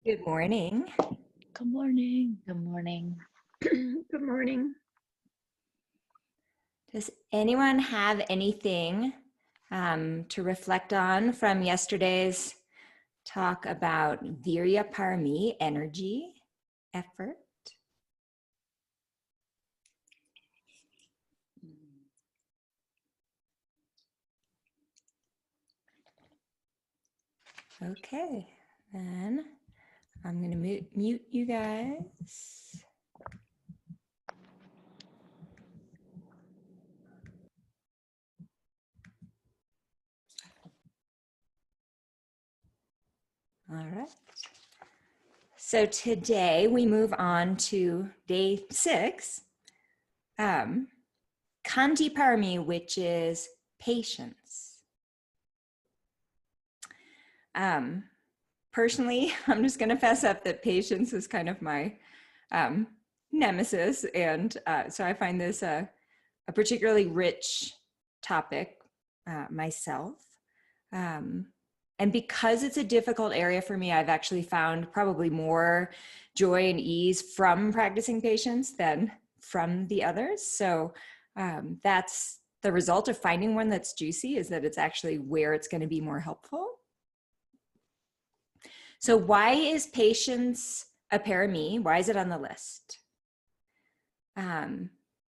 Good morning. Good morning. Good morning. Good morning. Does anyone have anything to reflect on from yesterday's talk about Virya Parami, energy, effort? Okay, then I'm going to mute you guys. All right. So today we move on to day 6, Kanti Parami, which is patience. Personally, I'm just going to fess up that patience is kind of my nemesis. And so I find this a particularly rich topic myself. And because it's a difficult area for me, I've actually found probably more joy and ease from practicing patience than from the others. So that's the result of finding one that's juicy, is that it's actually where it's going to be more helpful. So why is patience a parami? Why is it on the list?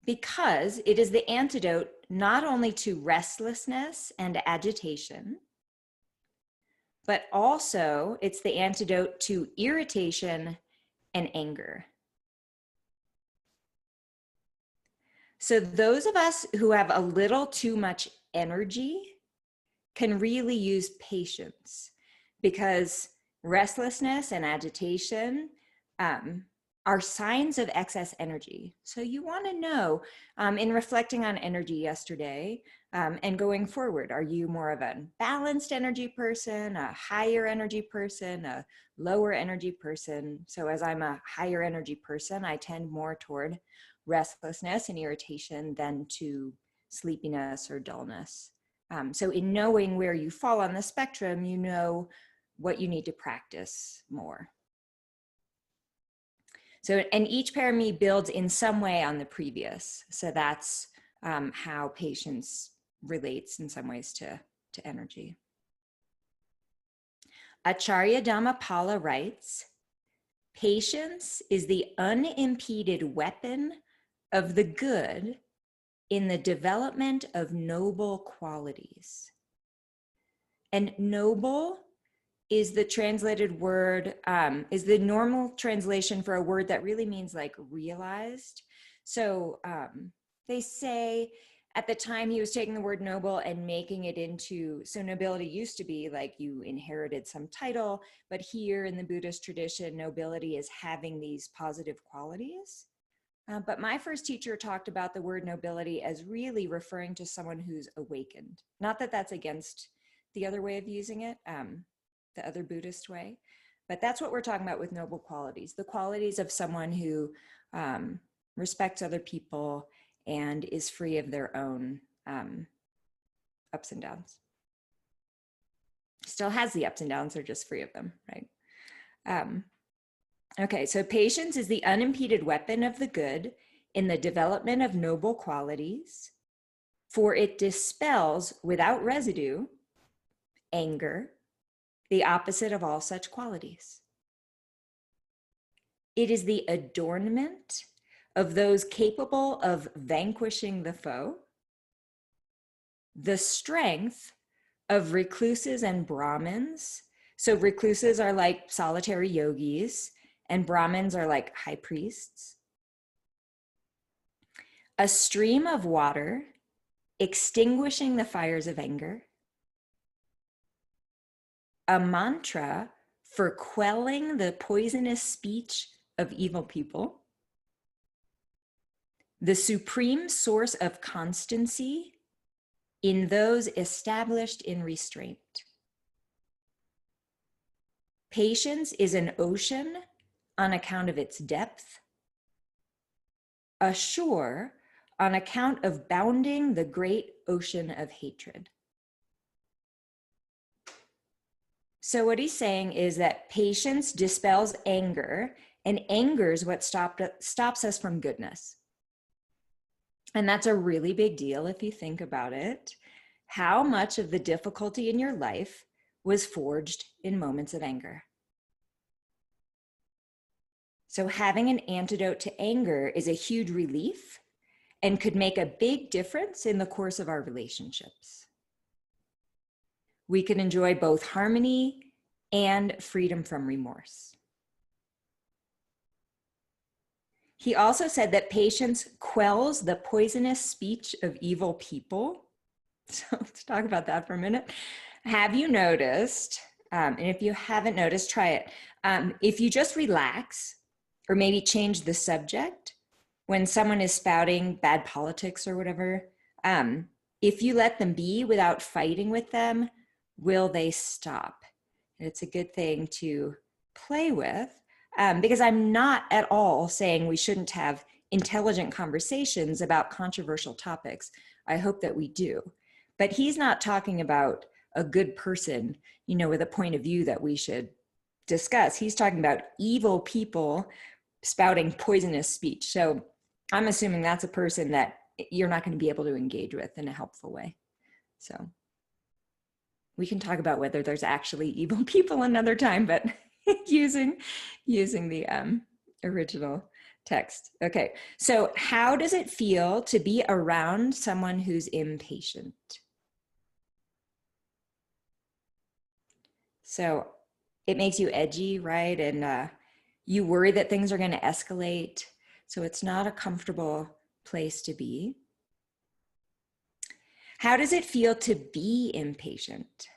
Because it is the antidote not only to restlessness and agitation, but also it's the antidote to irritation and anger. So those of us who have a little too much energy can really use patience, because restlessness and agitation are signs of excess energy. So you want to know, in reflecting on energy yesterday and going forward, are you more of a balanced energy person, a higher energy person, a lower energy person? So as I'm a higher energy person, I tend more toward restlessness and irritation than to sleepiness or dullness. So in knowing where you fall on the spectrum, you know what you need to practice more. So, and each parami builds in some way on the previous. So that's how patience relates in some ways to energy. Acharya Dhammapala writes, patience is the unimpeded weapon of the good in the development of noble qualities. And noble is the translated word, is the normal translation for a word that really means like realized. So they say at the time he was taking the word noble and making it into, so nobility used to be like you inherited some title, but here in the Buddhist tradition, nobility is having these positive qualities. But my first teacher talked about the word nobility as really referring to someone who's awakened. Not that that's against the other way of using it, the other Buddhist way, but that's what we're talking about with noble qualities, the qualities of someone who respects other people and is free of their own ups and downs. Still has the ups and downs, they're just free of them, right? Okay, so patience is the unimpeded weapon of the good in the development of noble qualities, for it dispels without residue anger, the opposite of all such qualities. It is the adornment of those capable of vanquishing the foe, the strength of recluses and Brahmins. So recluses are like solitary yogis, and Brahmins are like high priests. A stream of water extinguishing the fires of anger, a mantra for quelling the poisonous speech of evil people, the supreme source of constancy in those established in restraint. Patience is an ocean on account of its depth, a shore on account of bounding the great ocean of hatred. So what he's saying is that patience dispels anger, and anger is what stops us from goodness. And that's a really big deal if you think about it. How much of the difficulty in your life was forged in moments of anger? So having an antidote to anger is a huge relief and could make a big difference in the course of our relationships. We can enjoy both harmony and freedom from remorse. He also said that patience quells the poisonous speech of evil people. So let's talk about that for a minute. Have you noticed, and if you haven't noticed, try it. If you just relax or maybe change the subject when someone is spouting bad politics or whatever, if you let them be without fighting with them, will they stop? And it's a good thing to play with. Because I'm not at all saying we shouldn't have intelligent conversations about controversial topics. I hope that we do. But he's not talking about a good person, with a point of view that we should discuss. He's talking about evil people spouting poisonous speech. So I'm assuming that's a person that you're not going to be able to engage with in a helpful way. So we can talk about whether there's actually evil people another time, but using the original text. Okay, so how does it feel to be around someone who's impatient? So it makes you edgy, right? And you worry that things are going to escalate. So it's not a comfortable place to be. How does it feel to be impatient?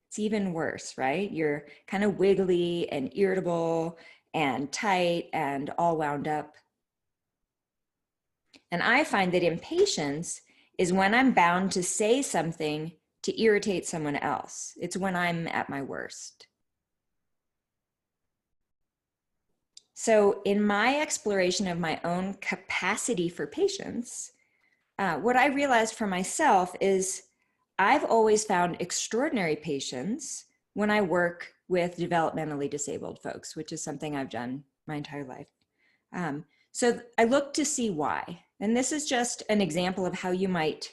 It's even worse, right? You're kind of wiggly and irritable and tight and all wound up. And I find that impatience is when I'm bound to say something to irritate someone else. It's when I'm at my worst. So in my exploration of my own capacity for patience, what I realized for myself is I've always found extraordinary patience when I work with developmentally disabled folks, which is something I've done my entire life. So I look to see why. And this is just an example of how you might,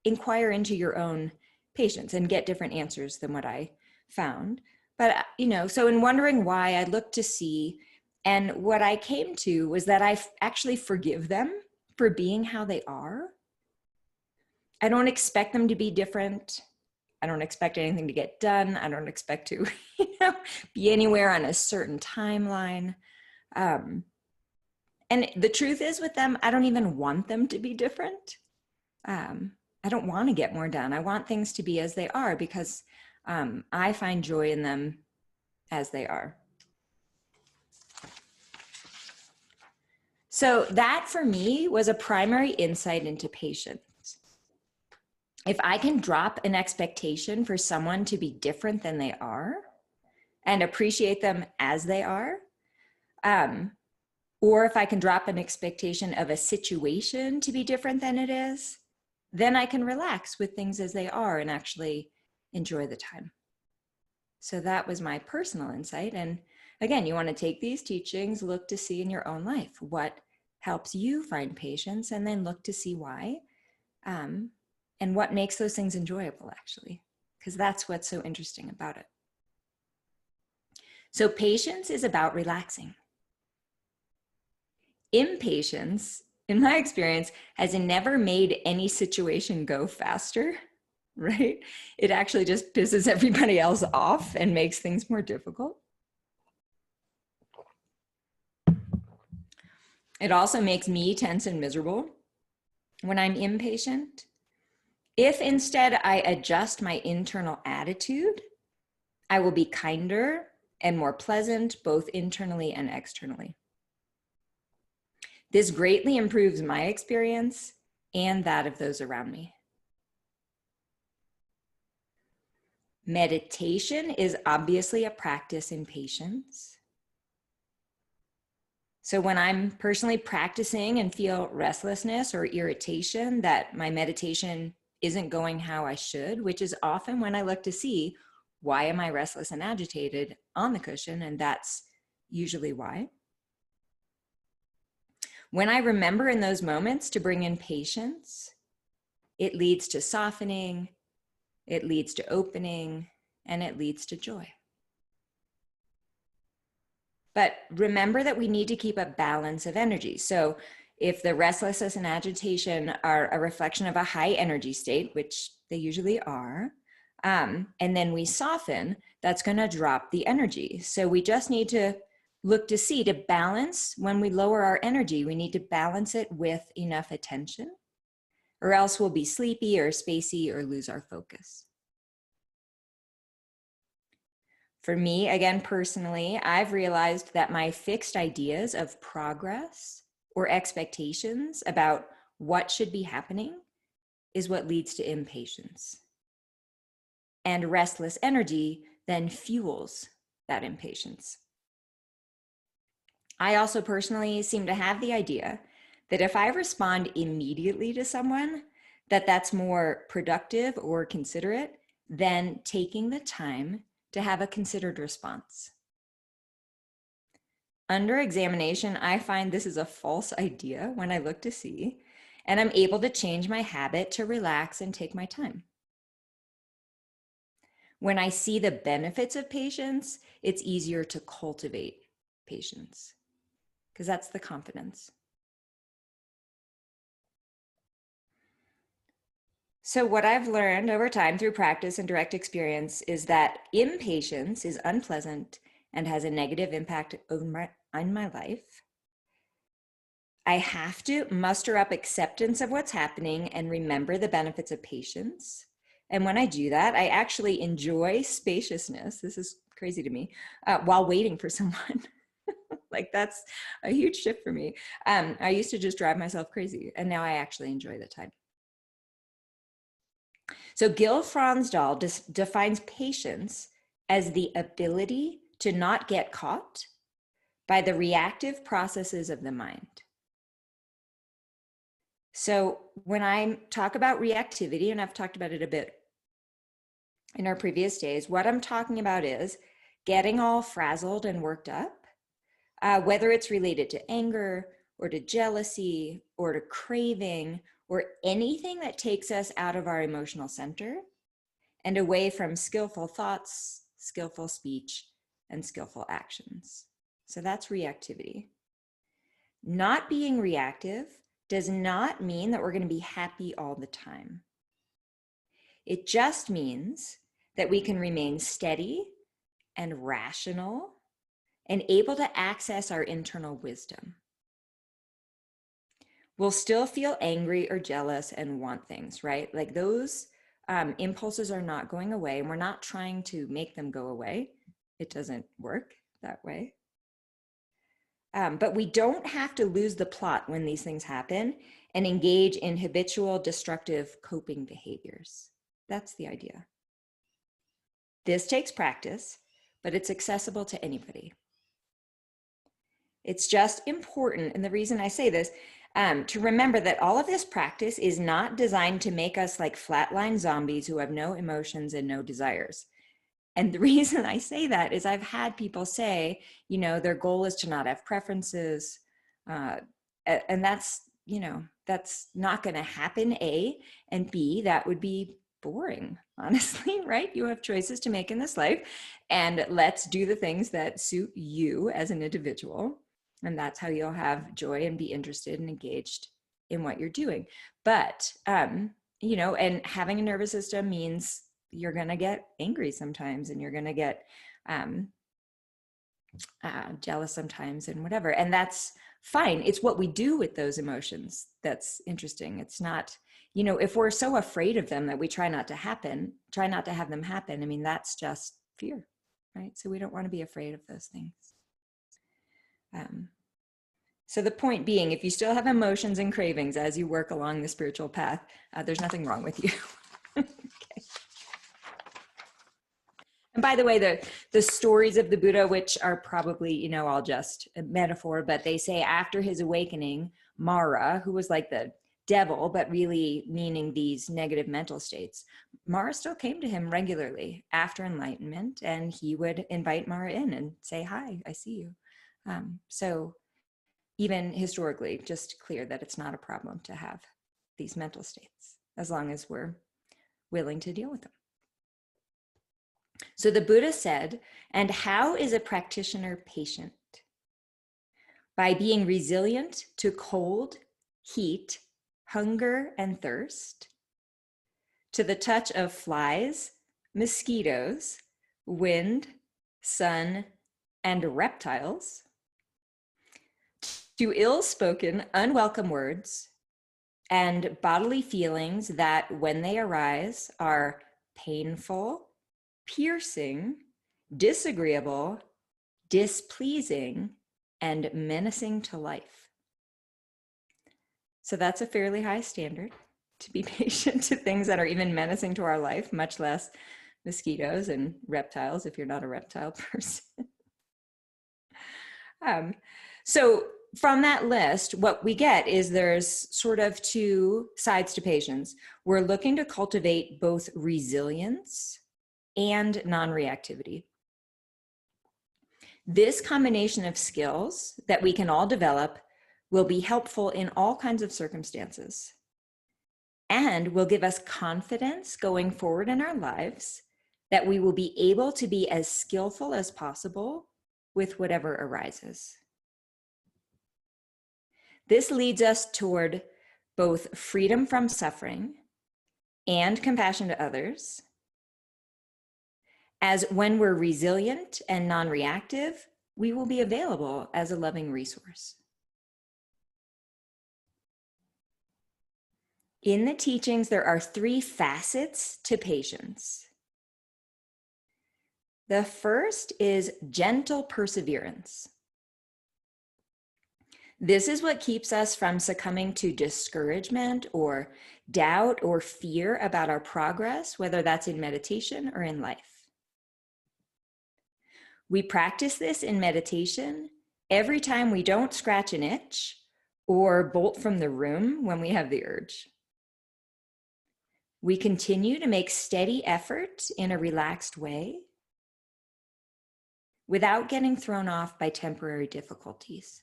inquire into your own patience and get different answers than what I found. But, so in wondering why, I looked to see, and what I came to was that I actually forgive them for being how they are. I don't expect them to be different. I don't expect anything to get done. I don't expect to, be anywhere on a certain timeline. And the truth is with them, I don't even want them to be different. I don't want to get more done. I want things to be as they are because I find joy in them as they are. So that for me was a primary insight into patience. If I can drop an expectation for someone to be different than they are and appreciate them as they are, or if I can drop an expectation of a situation to be different than it is, then I can relax with things as they are and actually enjoy the time. So that was my personal insight. And again, you want to take these teachings, look to see in your own life what helps you find patience, and then look to see why, and what makes those things enjoyable, actually, because that's what's so interesting about it. So patience is about relaxing. Impatience, in my experience, has never made any situation go faster, right? It actually just pisses everybody else off and makes things more difficult. It also makes me tense and miserable when I'm impatient. If instead I adjust my internal attitude, I will be kinder and more pleasant, both internally and externally. This greatly improves my experience and that of those around me. Meditation is obviously a practice in patience. So when I'm personally practicing and feel restlessness or irritation, that my meditation isn't going how I should, which is often when I look to see, why am I restless and agitated on the cushion? And that's usually why. When I remember in those moments to bring in patience, it leads to softening, it leads to opening, and it leads to joy. But remember that we need to keep a balance of energy. So if the restlessness and agitation are a reflection of a high energy state, which they usually are, and then we soften, that's going to drop the energy. So we just need to look to see, to balance. When we lower our energy, we need to balance it with enough attention, or else we'll be sleepy or spacey or lose our focus. For me, again, personally, I've realized that my fixed ideas of progress or expectations about what should be happening is what leads to impatience. And restless energy then fuels that impatience. I also personally seem to have the idea that if I respond immediately to someone, that's more productive or considerate than taking the time to have a considered response. Under examination, I find this is a false idea when I look to see, and I'm able to change my habit to relax and take my time. When I see the benefits of patience, it's easier to cultivate patience, because that's the confidence. So what I've learned over time through practice and direct experience is that impatience is unpleasant and has a negative impact on my life. I have to muster up acceptance of what's happening and remember the benefits of patience. And when I do that, I actually enjoy spaciousness. This is crazy to me, while waiting for someone. Like, that's a huge shift for me. I used to just drive myself crazy, and now I actually enjoy the time. So Gil Fronsdal defines patience as the ability to not get caught by the reactive processes of the mind. So when I talk about reactivity, and I've talked about it a bit in our previous days, what I'm talking about is getting all frazzled and worked up, whether it's related to anger or to jealousy or to craving or anything that takes us out of our emotional center and away from skillful thoughts, skillful speech, and skillful actions. So that's reactivity. Not being reactive does not mean that we're going to be happy all the time. It just means that we can remain steady and rational and able to access our internal wisdom. We'll still feel angry or jealous and want things, right? Like those impulses are not going away, and we're not trying to make them go away. It doesn't work that way. But we don't have to lose the plot when these things happen and engage in habitual destructive coping behaviors. That's the idea. This takes practice, but it's accessible to anybody. It's just important, and the reason I say this, to remember that all of this practice is not designed to make us like flatline zombies who have no emotions and no desires. And the reason I say that is I've had people say, you know, their goal is to not have preferences. And that's, you know, that's not going to happen, A, and B, that would be boring, honestly, right? You have choices to make in this life, and let's do the things that suit you as an individual. And that's how you'll have joy and be interested and engaged in what you're doing. But, you know, and having a nervous system means you're going to get angry sometimes, and you're going to get jealous sometimes and whatever. And that's fine. It's what we do with those emotions that's interesting. It's not, you know, if we're so afraid of them that we try not to have them happen. I mean, that's just fear, right? So we don't want to be afraid of those things. So the point being, if you still have emotions and cravings as you work along the spiritual path, there's nothing wrong with you. Okay. And by the way, the stories of the Buddha, which are probably, you know, all just a metaphor, but they say after his awakening, Mara, who was like the devil, but really meaning these negative mental states, Mara still came to him regularly after enlightenment, and he would invite Mara in and say, "Hi, I see you." So even historically, just clear that it's not a problem to have these mental states, as long as we're willing to deal with them. So the Buddha said, and how is a practitioner patient? By being resilient to cold, heat, hunger, and thirst, to the touch of flies, mosquitoes, wind, sun, and reptiles, to ill-spoken, unwelcome words, and bodily feelings that, when they arise, are painful, piercing, disagreeable, displeasing, and menacing to life. So that's a fairly high standard, to be patient to things that are even menacing to our life, much less mosquitoes and reptiles if you're not a reptile person. So from that list, what we get is there's sort of two sides to patience. We're looking to cultivate both resilience and non-reactivity. This combination of skills that we can all develop will be helpful in all kinds of circumstances and will give us confidence going forward in our lives that we will be able to be as skillful as possible with whatever arises. This leads us toward both freedom from suffering and compassion to others, as when we're resilient and non-reactive, we will be available as a loving resource. In the teachings, there are 3 facets to patience. The first is gentle perseverance. This is what keeps us from succumbing to discouragement or doubt or fear about our progress, whether that's in meditation or in life. We practice this in meditation every time we don't scratch an itch or bolt from the room when we have the urge. We continue to make steady effort in a relaxed way without getting thrown off by temporary difficulties.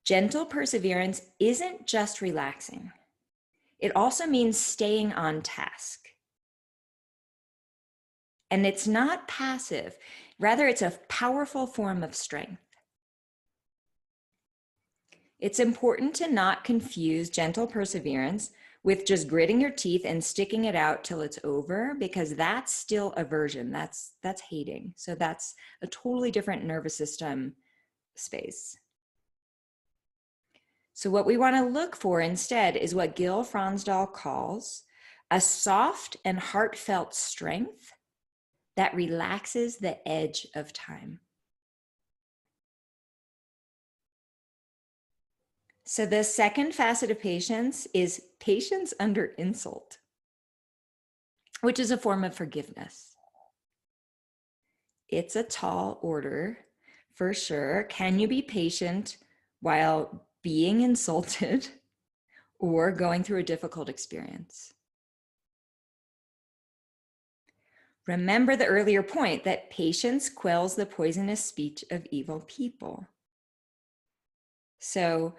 Gentle perseverance isn't just relaxing. It also means staying on task. And it's not passive. Rather, it's a powerful form of strength. It's important to not confuse gentle perseverance with just gritting your teeth and sticking it out till it's over, because that's still aversion. That's hating. So that's a totally different nervous system space. So what we want to look for instead is what Gil Fronsdal calls a soft and heartfelt strength that relaxes the edge of time. So the second facet of patience is patience under insult, which is a form of forgiveness. It's a tall order, for sure. Can you be patient while being insulted or going through a difficult experience? Remember the earlier point that patience quells the poisonous speech of evil people. So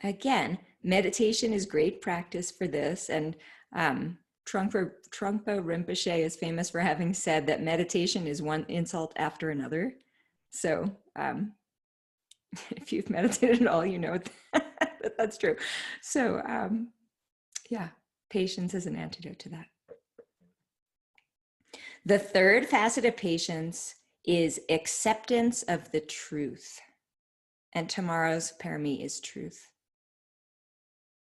again, meditation is great practice for this. And Trungpa Rinpoche is famous for having said that meditation is one insult after another. So if you've meditated at all, you know that that's true. So yeah, patience is an antidote to that. The third facet of patience is acceptance of the truth. And tomorrow's parami is truth.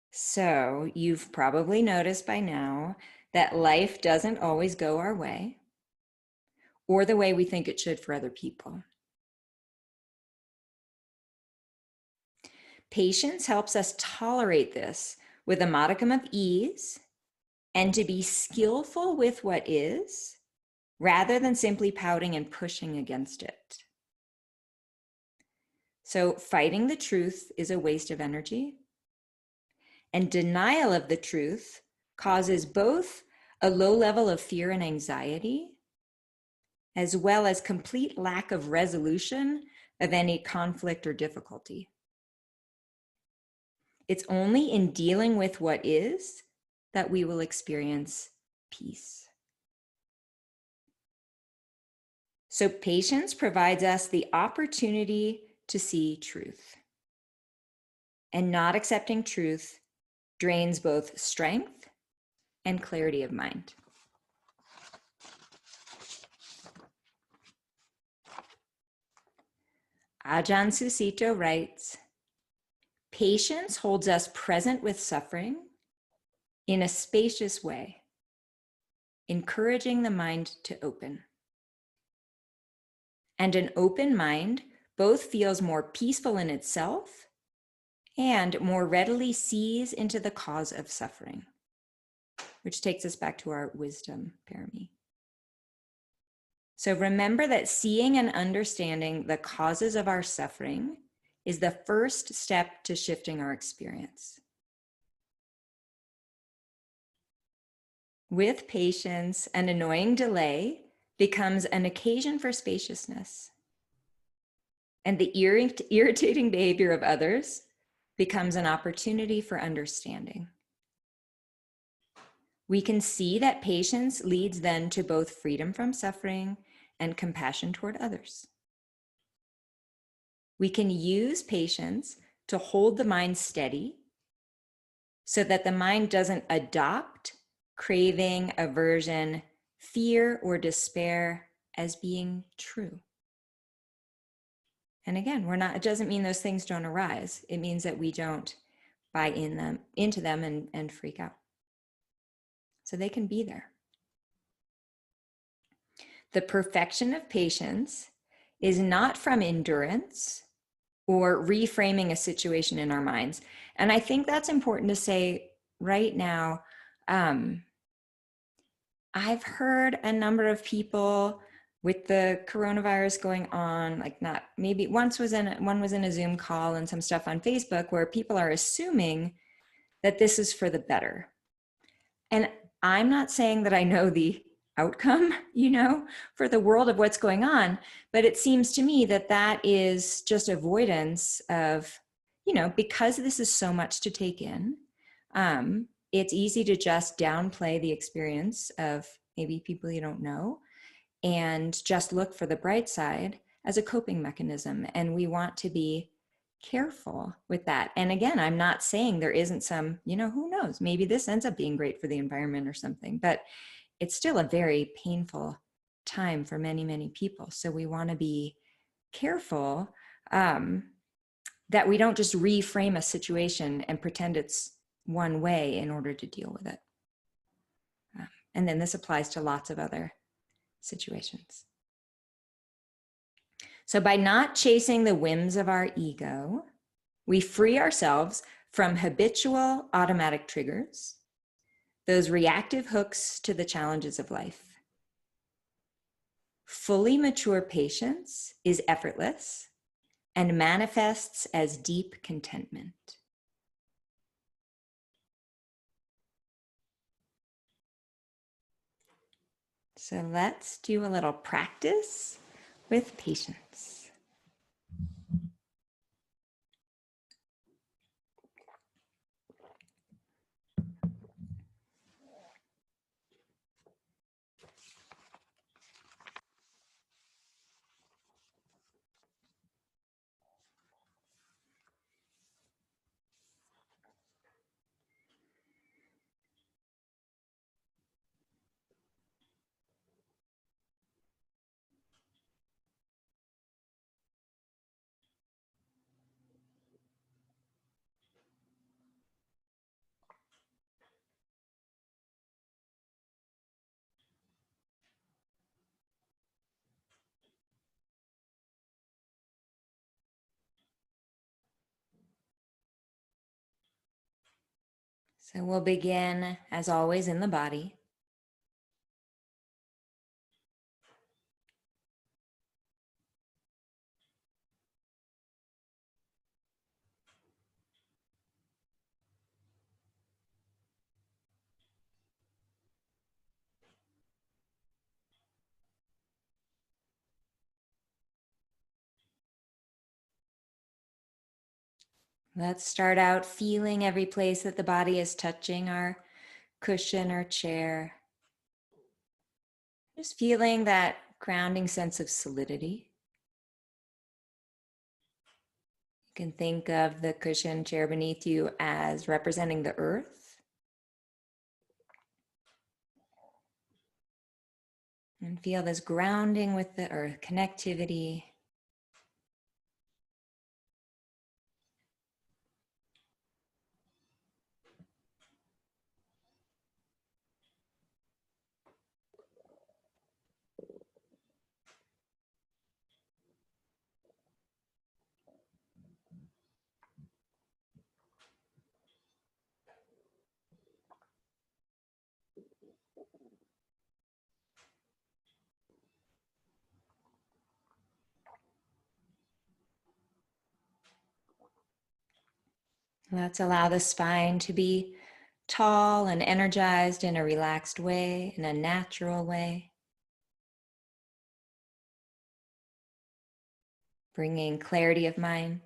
So you've probably noticed by now that life doesn't always go our way or the way we think it should for other people. Patience helps us tolerate this with a modicum of ease and to be skillful with what is, rather than simply pouting and pushing against it. So fighting the truth is a waste of energy. And denial of the truth causes both a low level of fear and anxiety, as well as complete lack of resolution of any conflict or difficulty. It's only in dealing with what is that we will experience peace. So patience provides us the opportunity to see truth. And not accepting truth drains both strength and clarity of mind. Ajahn Susito writes, patience holds us present with suffering in a spacious way, encouraging the mind to open. And an open mind both feels more peaceful in itself and more readily sees into the cause of suffering, which takes us back to our wisdom parami. So remember that seeing and understanding the causes of our suffering is the first step to shifting our experience. With patience, an annoying delay becomes an occasion for spaciousness. And the irritating behavior of others becomes an opportunity for understanding. We can see that patience leads then to both freedom from suffering and compassion toward others. We can use patience to hold the mind steady so that the mind doesn't adopt craving, aversion, fear, or despair as being true. And again, it doesn't mean those things don't arise. It means that we don't buy into them and freak out. So they can be there. The perfection of patience is not from endurance or reframing a situation in our minds. And I think that's important to say right now. I've heard a number of people with the coronavirus going on, one was in a Zoom call and some stuff on Facebook where people are assuming that this is for the better. And I'm not saying that I know the outcome, for the world of what's going on, but it seems to me that that is just avoidance of, because this is so much to take in, it's easy to just downplay the experience of maybe people you don't know and just look for the bright side as a coping mechanism. And we want to be careful with that. And again, I'm not saying there isn't some, who knows, maybe this ends up being great for the environment or something, but it's still a very painful time for many, many people. So we want to be careful that we don't just reframe a situation and pretend it's one way in order to deal with it. And then this applies to lots of other situations. So by not chasing the whims of our ego, we free ourselves from habitual automatic triggers, those reactive hooks to the challenges of life. Fully mature patience is effortless and manifests as deep contentment. So let's do a little practice with patience. So we'll begin, as always, in the body. Let's start out feeling every place that the body is touching our cushion or chair. Just feeling that grounding sense of solidity. You can think of the cushion chair beneath you as representing the earth. And feel this grounding with the earth, connectivity. Let's allow the spine to be tall and energized in a relaxed way, in a natural way. Bringing clarity of mind.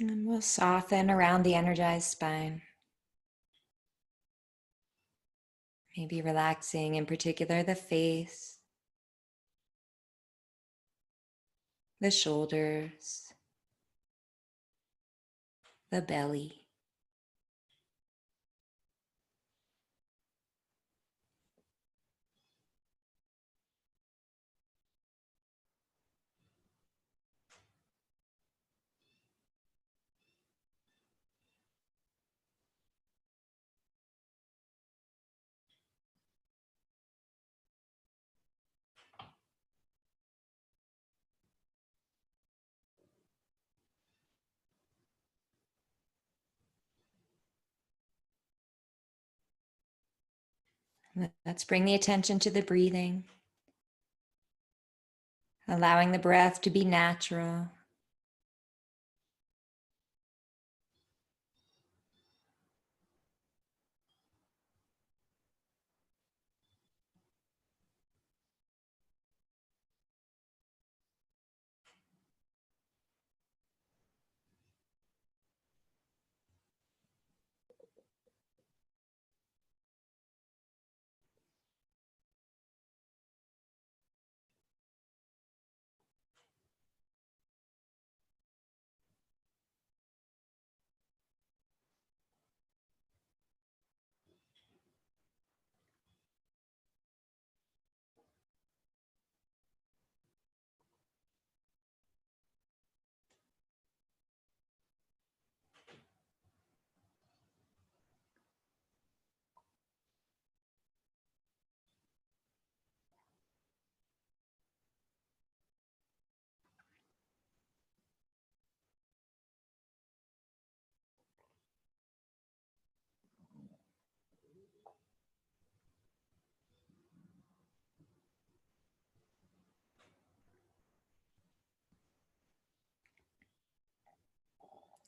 And we'll soften around the energized spine. Maybe relaxing in particular the face, the shoulders, the belly. Let's bring the attention to the breathing, allowing the breath to be natural.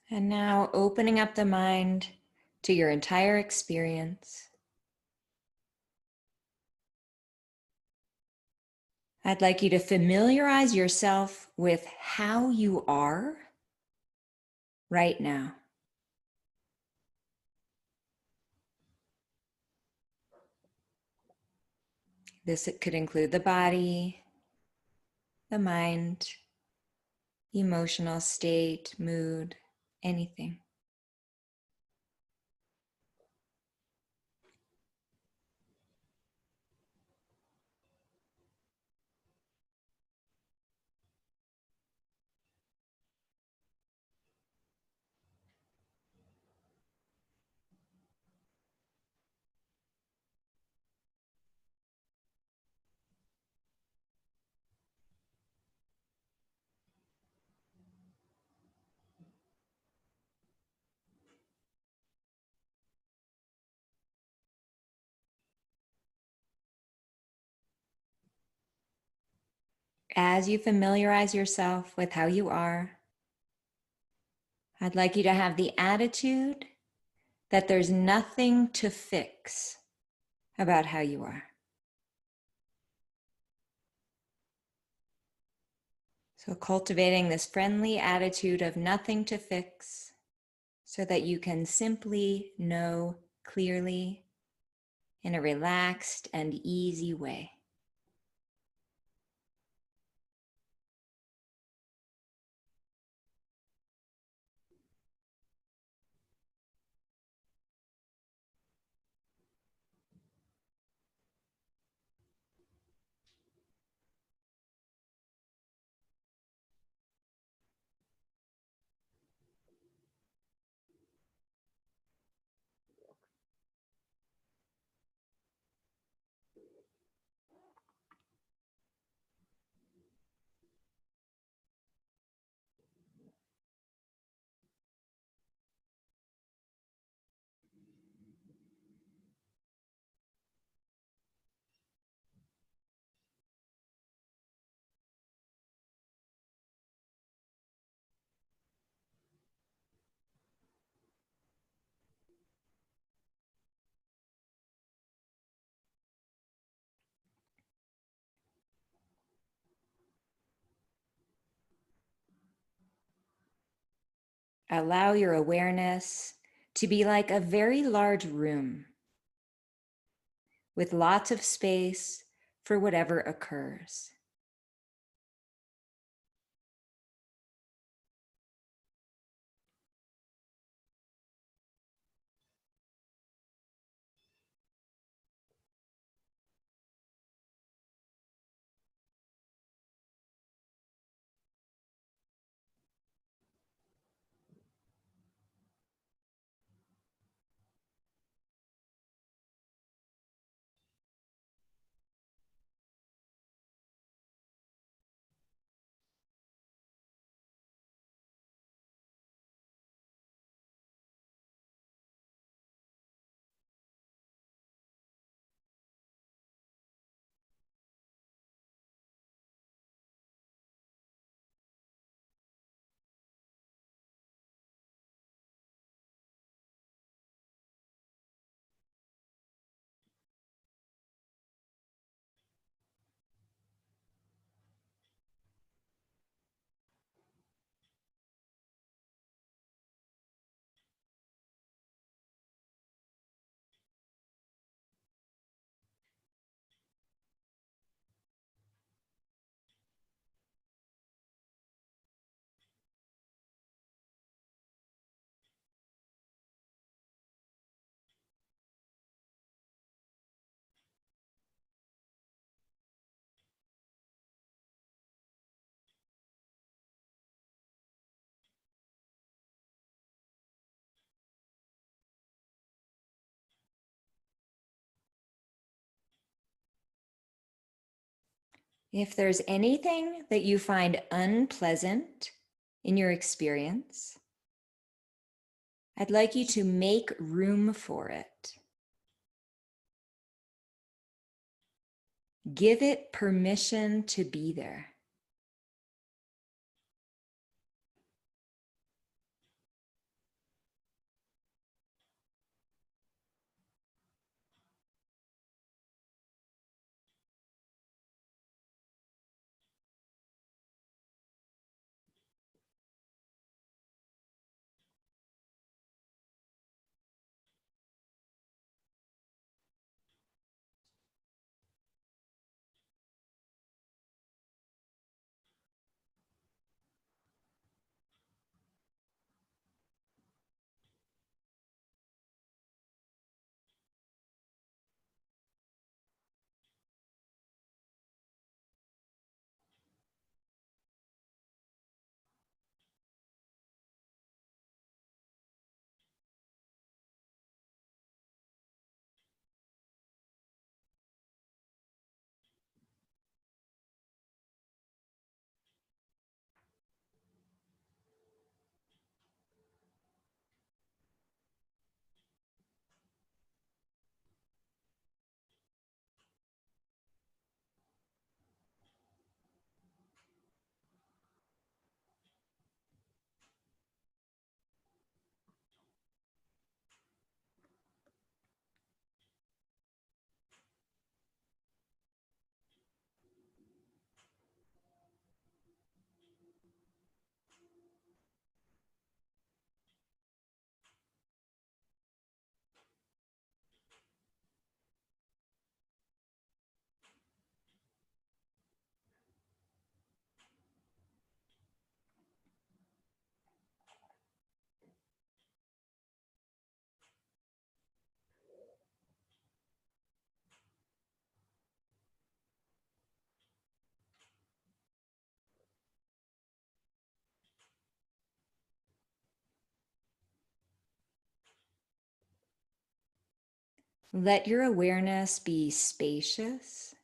And now opening up the mind to your entire experience. I'd like you to familiarize yourself with how you are right now. This could include the body, the mind, emotional state, mood, anything. As you familiarize yourself with how you are, I'd like you to have the attitude that there's nothing to fix about how you are. So cultivating this friendly attitude of nothing to fix so that you can simply know clearly in a relaxed and easy way. Allow your awareness to be like a very large room with lots of space for whatever occurs. If there's anything that you find unpleasant in your experience, I'd like you to make room for it. Give it permission to be there. Let your awareness be spacious.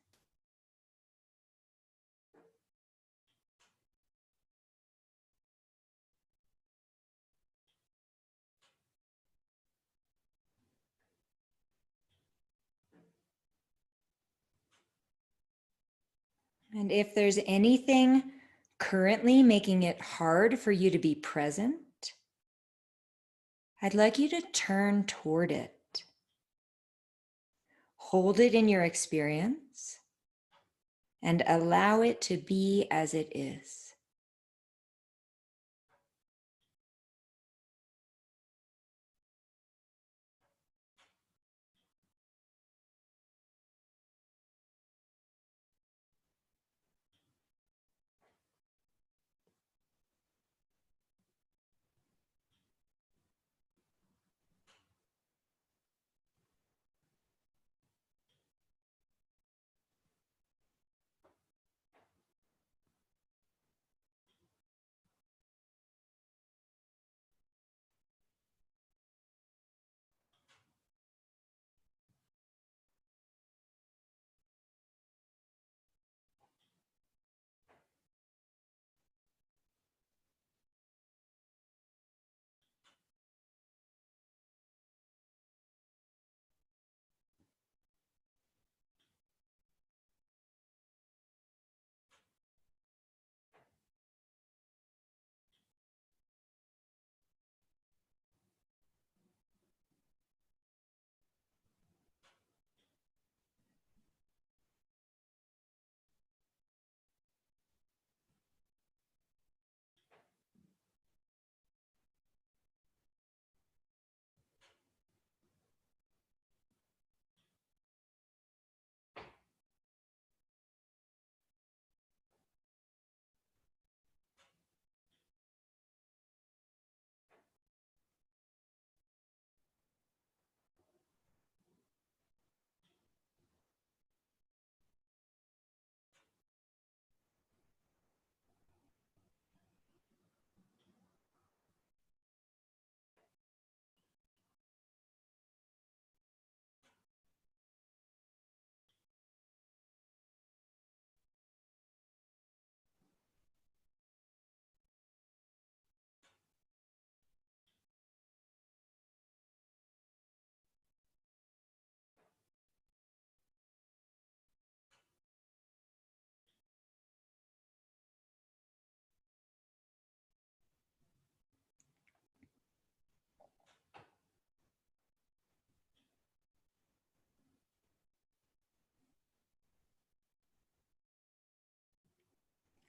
And if there's anything currently making it hard for you to be present, I'd like you to turn toward it. Hold it in your experience and allow it to be as it is.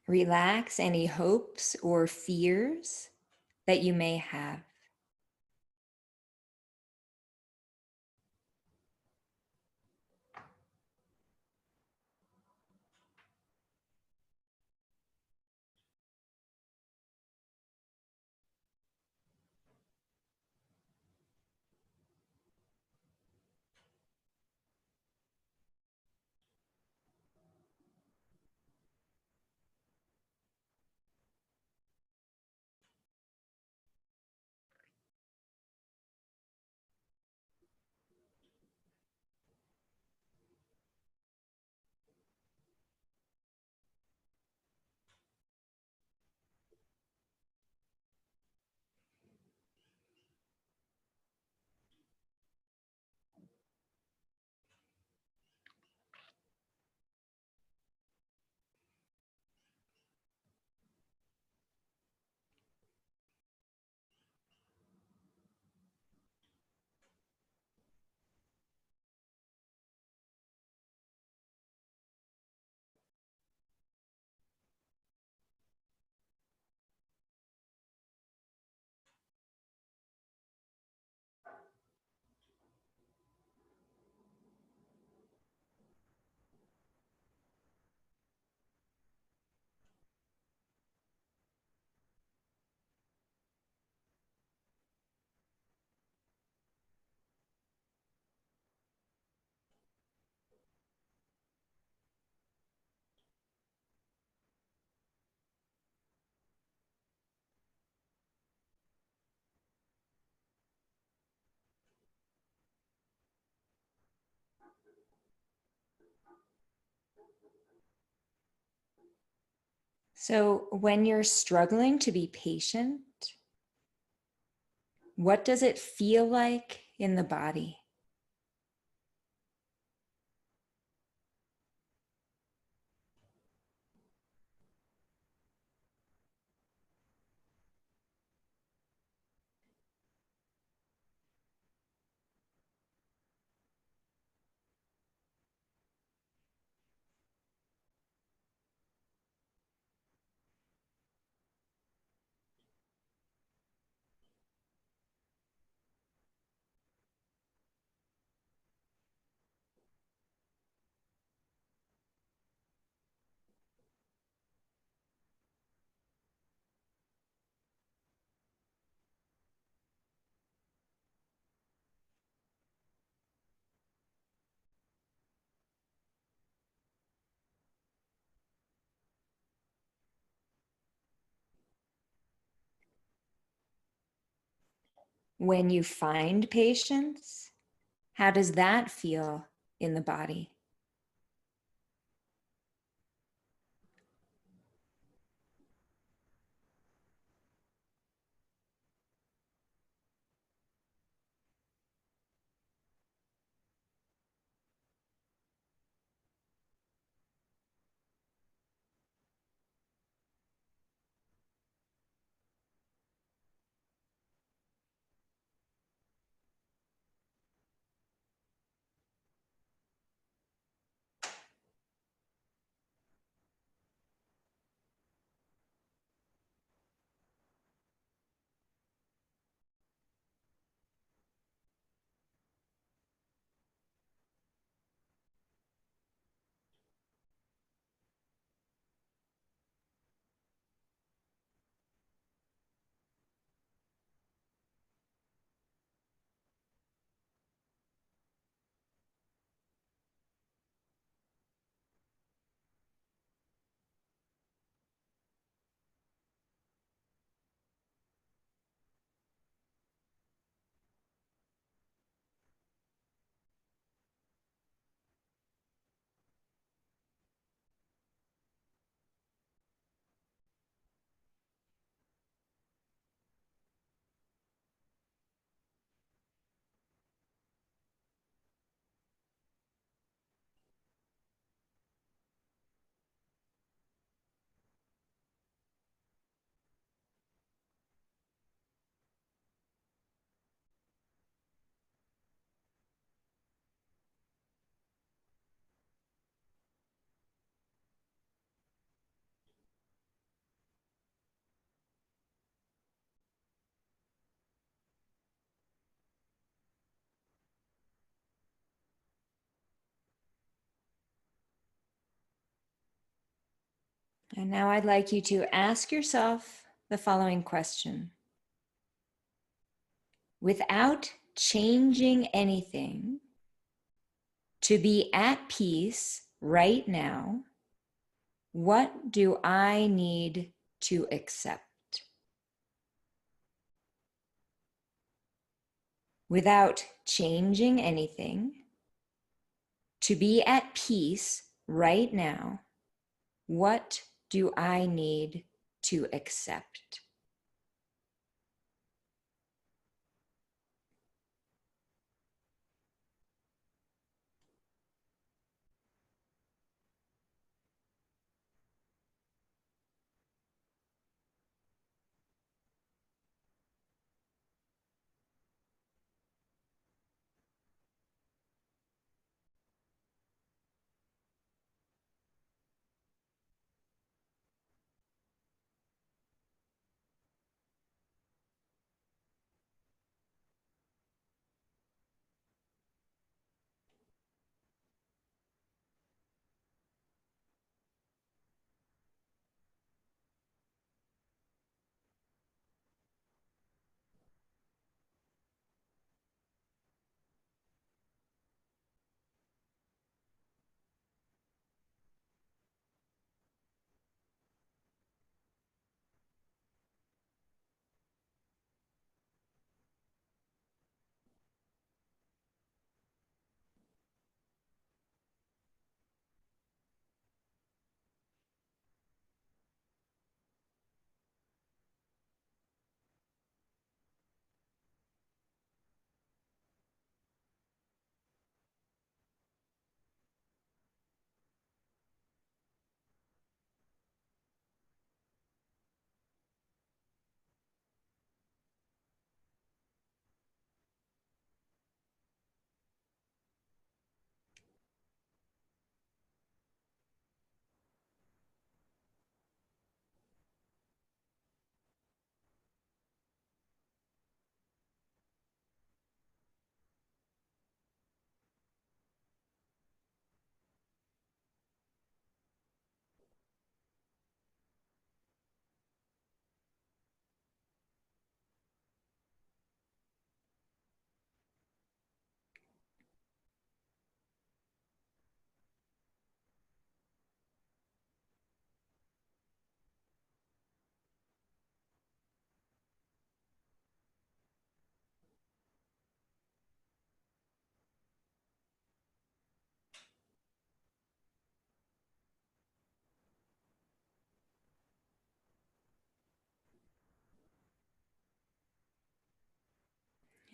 Relax any hopes or fears that you may have. So when you're struggling to be patient, what does it feel like in the body? When you find patience, how does that feel in the body? And now I'd like you to ask yourself the following question. Without changing anything, to be at peace right now, what do I need to accept? Without changing anything, to be at peace right now, what do I need to accept?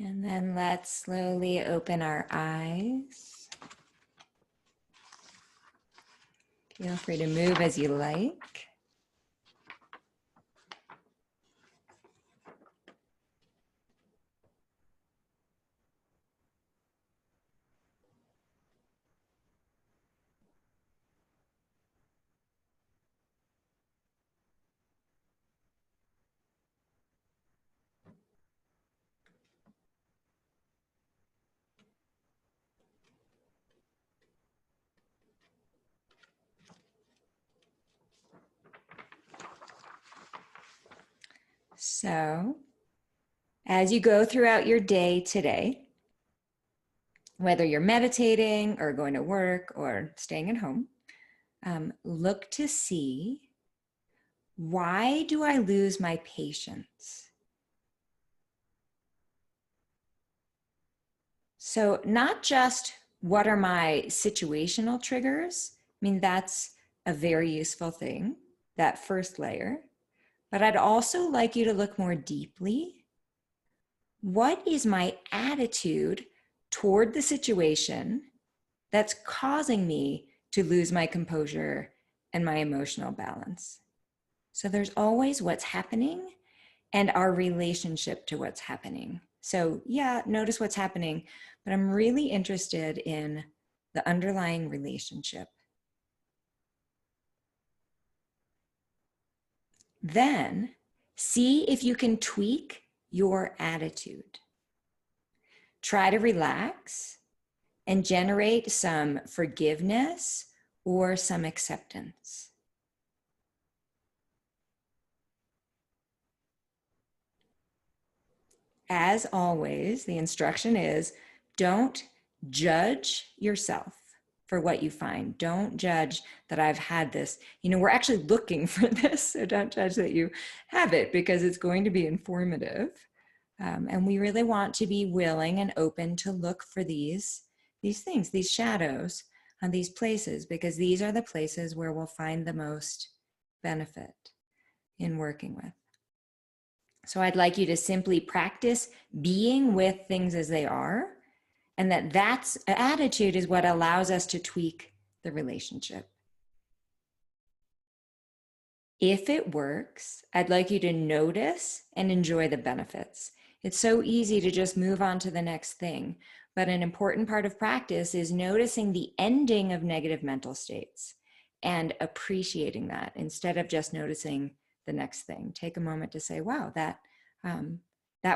And then let's slowly open our eyes. Feel free to move as you like. So, as you go throughout your day today, whether you're meditating or going to work or staying at home, look to see, why do I lose my patience? So not just what are my situational triggers. I mean, that's a very useful thing, that first layer. But I'd also like you to look more deeply. What is my attitude toward the situation that's causing me to lose my composure and my emotional balance? So there's always what's happening and our relationship to what's happening. So yeah, notice what's happening, but I'm really interested in the underlying relationship. Then see if you can tweak your attitude. Try to relax and generate some forgiveness or some acceptance. As always, the instruction is, don't judge yourself for what you find. Don't judge that I've had this. You know, we're actually looking for this, so don't judge that you have it, because it's going to be informative. And we really want to be willing and open to look for these things, these shadows on these places, because these are the places where we'll find the most benefit in working with. So I'd like you to simply practice being with things as they are, and that's attitude is what allows us to tweak the relationship. If it works, I'd like you to notice and enjoy the benefits. It's so easy to just move on to the next thing, but an important part of practice is noticing the ending of negative mental states and appreciating that instead of just noticing the next thing. Take a moment to say, wow, that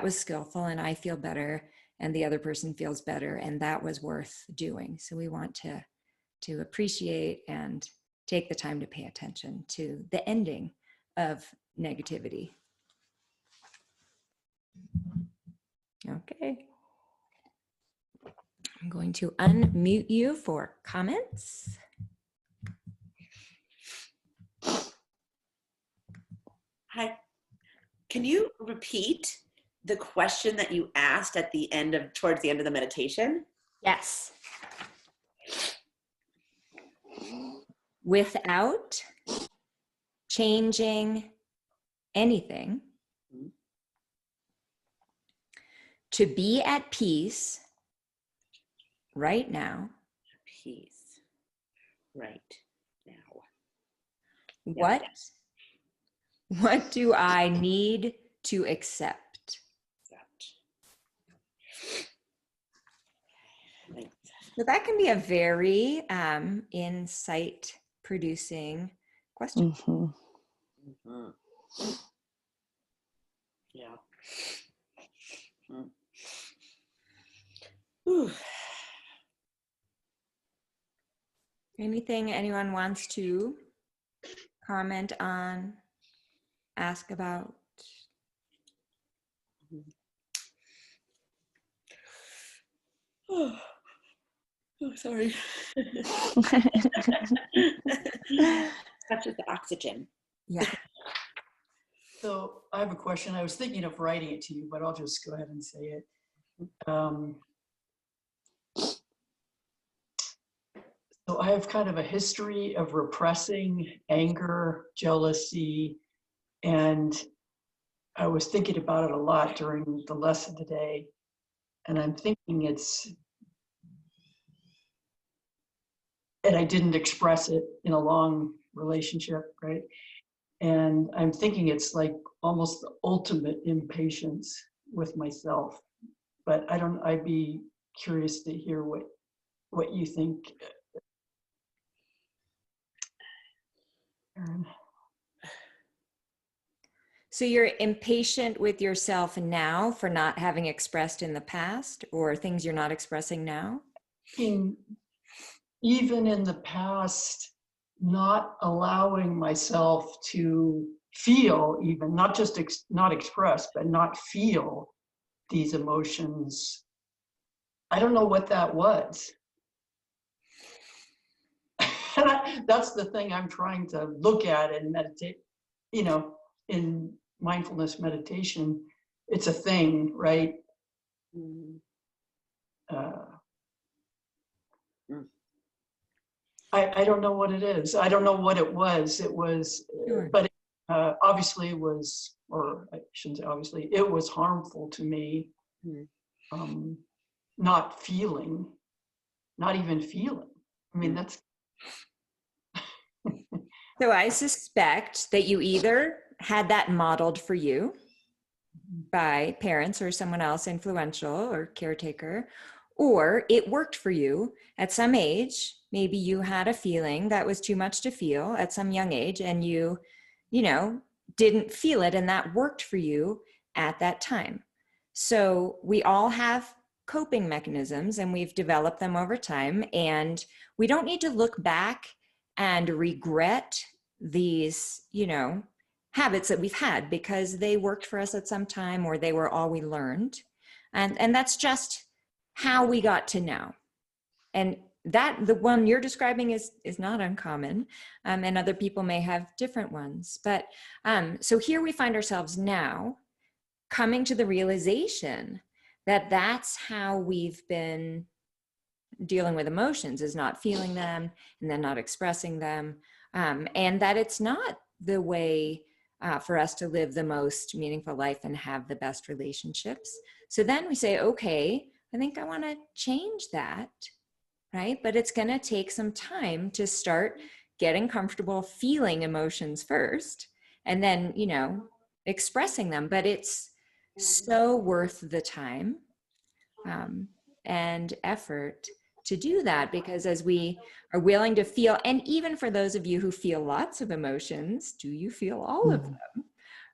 was skillful and I feel better and the other person feels better and that was worth doing. So we want to appreciate and take the time to pay attention to the ending of negativity. Okay. I'm going to unmute you for comments. Hi. Can you repeat the question that you asked at the end of, towards the end of the meditation? Yes. Without changing anything, to be at peace right now. Peace right now. What do I need to accept? So that can be a very insight producing question. Mm-hmm. Mm-hmm. Yeah. Mm. Anything anyone wants to comment on, ask about? Oh, sorry. Touches the oxygen. Yeah. So I have a question. I was thinking of writing it to you, but I'll just go ahead and say it. So I have kind of a history of repressing anger, jealousy, and I was thinking about it a lot during the lesson today. And I'm thinking and I didn't express it in a long relationship, right? And I'm thinking it's like almost the ultimate impatience with myself. But I'd be curious to hear what you think, Erin. So you're impatient with yourself now for not having expressed in the past, or things you're not expressing now? Even in the past, not allowing myself to feel, even not just not express, but not feel these emotions. I don't know what that was. That's the thing I'm trying to look at and meditate, in mindfulness meditation. It's a thing, right? Uh, I don't know what it is. I don't know what it was. It was, Sure. but obviously it was, or I shouldn't say obviously, it was harmful to me. Not feeling, not even feeling. I mean, that's. So I suspect that you either had that modeled for you by parents or someone else influential or caretaker, or it worked for you at some age. Maybe you had a feeling that was too much to feel at some young age, and you didn't feel it, and that worked for you at that time. So we all have coping mechanisms, and we've developed them over time, and we don't need to look back and regret these, habits that we've had because they worked for us at some time, or they were all we learned. And that's just how we got to now. And that the one you're describing is not uncommon, and other people may have different ones. But so here we find ourselves now coming to the realization that that's how we've been dealing with emotions, is not feeling them and then not expressing them, and that it's not the way for us to live the most meaningful life and have the best relationships. So then we say, okay, I think I want to change that, right? But it's going to take some time to start getting comfortable feeling emotions first, and then, expressing them. But it's so worth the time and effort to do that, because as we are willing to feel, and even for those of you who feel lots of emotions, do you feel all of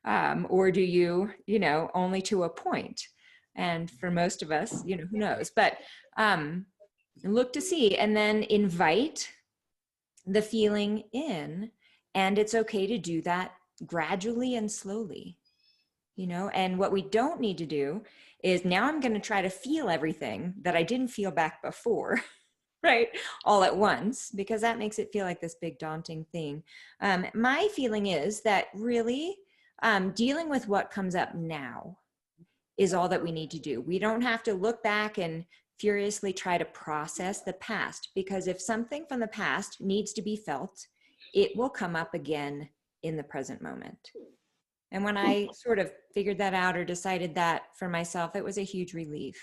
them? Or do you, only to a point? And for most of us, who knows? But look to see, and then invite the feeling in. And it's okay to do that gradually and slowly, and what we don't need to do is, now I'm going to try to feel everything that I didn't feel back before, right? All at once, because that makes it feel like this big daunting thing. My feeling is that really dealing with what comes up now is all that we need to do. We don't have to look back and furiously try to process the past, because if something from the past needs to be felt, it will come up again in the present moment. And when I sort of figured that out or decided that for myself, it was a huge relief,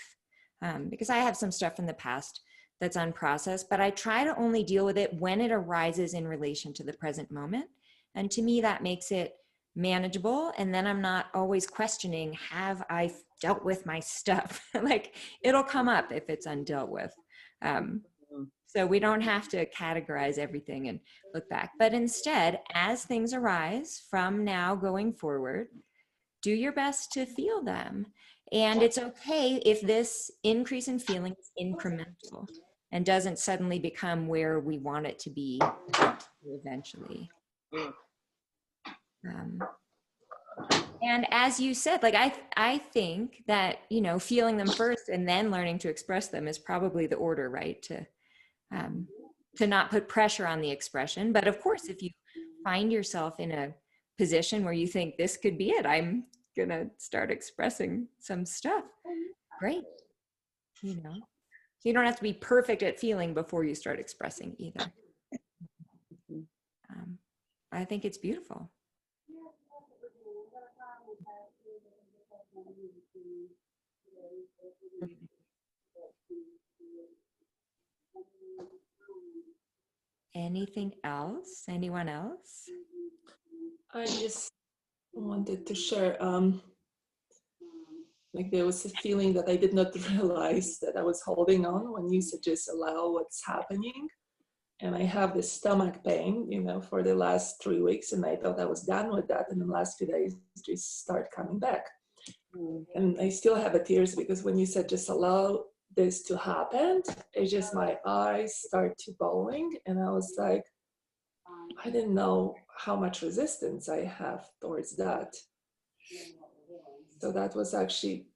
because I have some stuff from the past that's unprocessed, but I try to only deal with it when it arises in relation to the present moment. And to me, that makes it manageable. And then I'm not always questioning, have I dealt with my stuff? Like, it'll come up if it's undealt with. So we don't have to categorize everything and look back, but instead, as things arise from now going forward, do your best to feel them. And it's okay if this increase in feeling is incremental and doesn't suddenly become where we want it to be eventually. And as you said, like, I think that, feeling them first and then learning to express them is probably the order, right? To not put pressure on the expression. But of course, if you find yourself in a position where you think this could be it, I'm gonna start expressing some stuff, great. So you don't have to be perfect at feeling before you start expressing either. I think it's beautiful. Anything else? Anyone else? I just wanted to share, like there was a feeling that I did not realize that I was holding on when you said just allow what's happening. And I have this stomach pain, for the last 3 weeks, and I thought I was done with that. And the last 2 days just start coming back. And I still have the tears because when you said just allow this to happen, it's just my eyes start to bawling. And I was like, I didn't know how much resistance I have towards that. So that was actually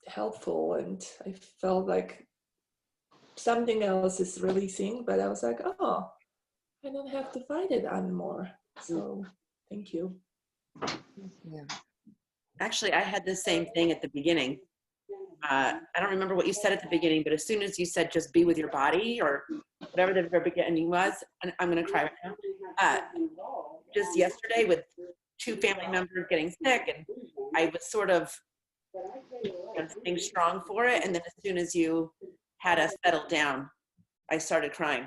helpful. And I felt like something else is releasing, but I was like, oh, I don't have to fight it anymore. So thank you. Yeah. Actually, I had the same thing at the beginning. I don't remember what you said at the beginning, but as soon as you said just be with your body or whatever the very beginning was, and I'm going to cry right now. Just yesterday with 2 family members getting sick, and I was sort of staying strong for it. And then as soon as you had us settle down, I started crying.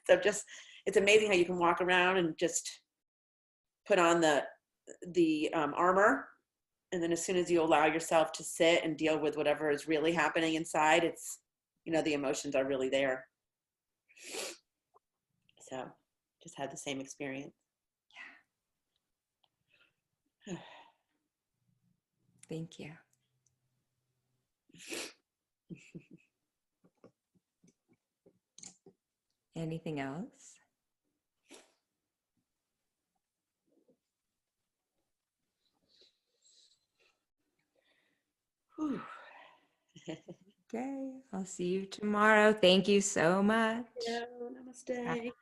So just, it's amazing how you can walk around and just put on the armor. And then as soon as you allow yourself to sit and deal with whatever is really happening inside, it's, the emotions are really there. So just had the same experience. Yeah. Thank you. Anything else? Whew. Okay, I'll see you tomorrow. Thank you so much. Yeah, namaste.